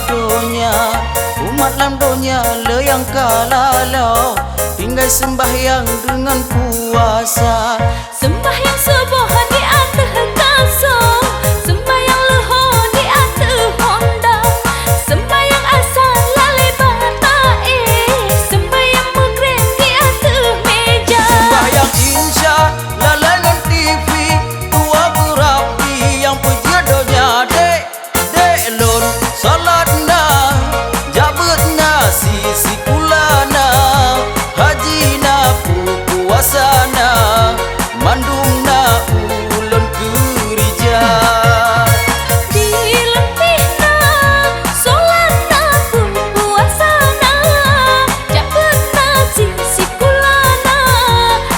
donya. Umat lam donya le yang kalalau, tinggal sembahyang dengan puasa. Sembahyang subuh di atas kasong, sembahyang luhur di atas honda, sembahyang asar lali batae, sembahyang maghrib di atas meja. Sembahyang insya lalangan TV, tua berapi yang puji donya dek lon. Salatna jabutna sisi kulana, hajina puasana, mandumna ulun kerja. Di lempihna solatna puasana, jabutna sisi kulana,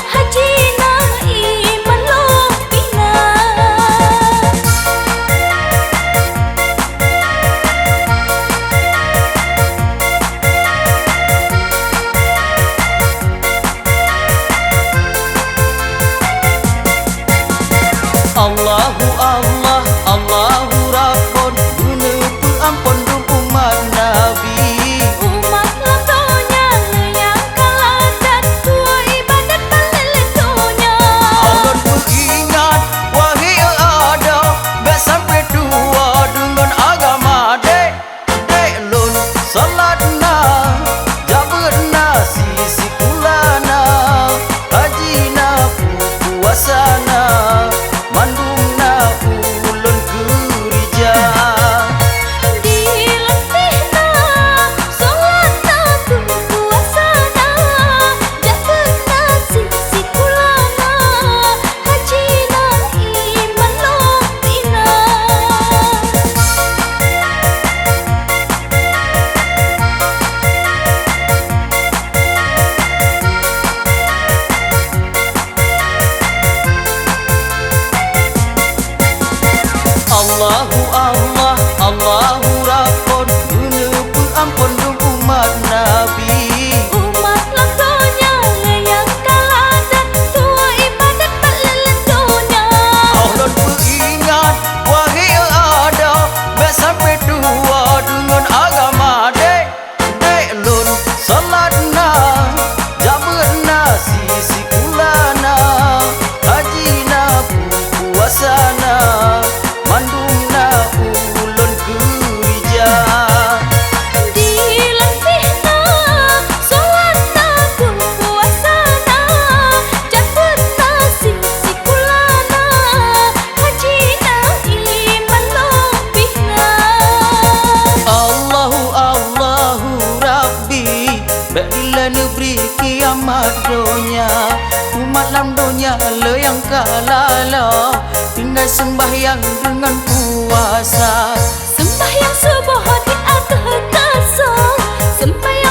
hajina iman lopina. Allahu Allah, Allahu Rabbun, guna pengampun umat Nabi. Umat lamdonya yang kaladan, tua ibadat baleletunya. Allah mengingat wahai ada, bek sampai tua dengan agama dek lon. Salatna jabutna sisi kulana, hajina puasana, mandumna ulun kerja. Di lempihna solatna puasana, jabutna sisi kulana, hajina iman lopina. Allahu Allah, Allahu Rabbun, guna pengampun umat Nabi. Umat lamdonya yang kaladan, tua ibadat baleletunya. Allah mengingat wahai ada, bek sampai tua dengan agama dek lon. Salatna jabutna sisi kulana, hajina puasana, mandumna ulun kerja. Di lempihna solatna puasana, jabutna sisi kulana, hajina iman lopina. Allahu Rabbi, bila negeri kiamat donya, umat lam donya le yang kalalau, tinggal sembahyang dengan puasa. Sembahyang subuh di atas kasong, sembahyang